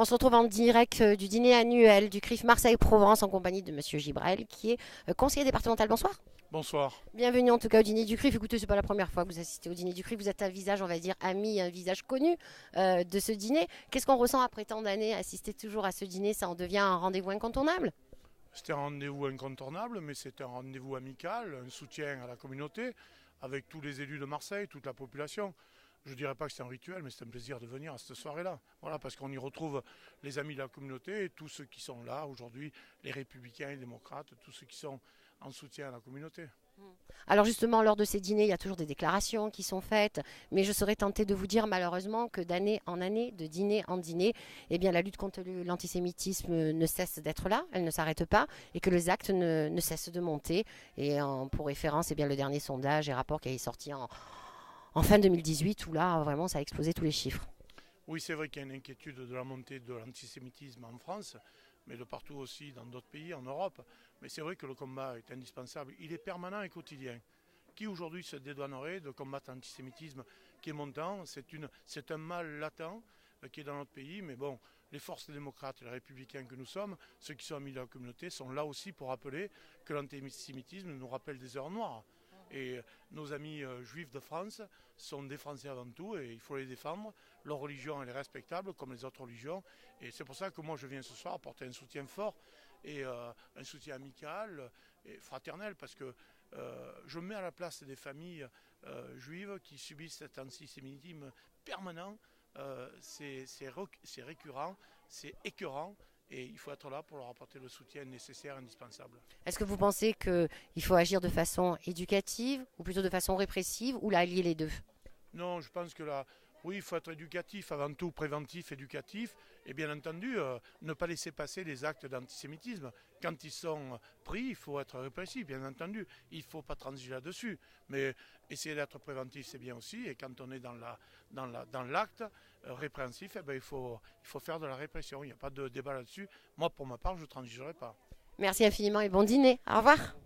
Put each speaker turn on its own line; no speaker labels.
On se retrouve en direct du dîner annuel du CRIF Marseille-Provence en compagnie de Monsieur Gibrel, qui est conseiller départemental. Bonsoir.
Bonsoir.
Bienvenue en tout cas au dîner du CRIF. Écoutez, c'est pas la première fois que vous assistez au dîner du CRIF. Vous êtes un visage, on va dire, ami, un visage connu de ce dîner. Qu'est-ce qu'on ressent après tant d'années? Assister toujours à ce dîner, ça en devient un rendez-vous incontournable?
C'était un rendez-vous incontournable, mais c'est un rendez-vous amical, un soutien à la communauté, avec tous les élus de Marseille, toute la population. Je ne dirais pas que c'est un rituel, mais c'est un plaisir de venir à cette soirée-là. Voilà, parce qu'on y retrouve les amis de la communauté et tous ceux qui sont là aujourd'hui, les républicains, les démocrates, tous ceux qui sont en soutien à la communauté.
Alors justement, lors de ces dîners, il y a toujours des déclarations qui sont faites, mais je serais tentée de vous dire malheureusement que d'année en année, de dîner en dîner, eh bien, la lutte contre l'antisémitisme ne cesse d'être là, elle ne s'arrête pas, et que les actes ne cessent de monter. Et pour référence, eh bien, le dernier sondage et rapport qui est sorti en fin 2018, où là, vraiment, ça a explosé tous les chiffres.
Oui, c'est vrai qu'il y a une inquiétude de la montée de l'antisémitisme en France, mais de partout aussi dans d'autres pays, en Europe. Mais c'est vrai que le combat est indispensable. Il est permanent et quotidien. Qui aujourd'hui se dédouanerait de combattre l'antisémitisme qui est montant? C'est un mal latent qui est dans notre pays, mais bon, les forces démocrates et les républicains que nous sommes, ceux qui sont amis de la communauté, sont là aussi pour rappeler que l'antisémitisme nous rappelle des heures noires. Et nos amis juifs de France sont des Français avant tout et il faut les défendre. Leur religion elle est respectable comme les autres religions. Et c'est pour ça que moi je viens ce soir apporter un soutien fort et un soutien amical et fraternel parce que je me mets à la place des familles juives qui subissent cet antisémitisme permanent. C'est récurrent, c'est écœurant. Et il faut être là pour leur apporter le soutien nécessaire, indispensable.
Est-ce que vous pensez qu'il faut agir de façon éducative ou plutôt de façon répressive ou là allier les deux?
Non, je pense que là, oui, il faut être éducatif, avant tout préventif, éducatif, et bien entendu, ne pas laisser passer les actes d'antisémitisme. Quand ils sont pris, il faut être répressif, bien entendu. Il ne faut pas transiger là-dessus. Mais essayer d'être préventif, c'est bien aussi. Et quand on est dans l'acte répréhensif, eh ben, il faut faire de la répression. Il n'y a pas de débat là-dessus. Moi, pour ma part, je ne transigerai pas.
Merci infiniment et bon dîner. Au revoir.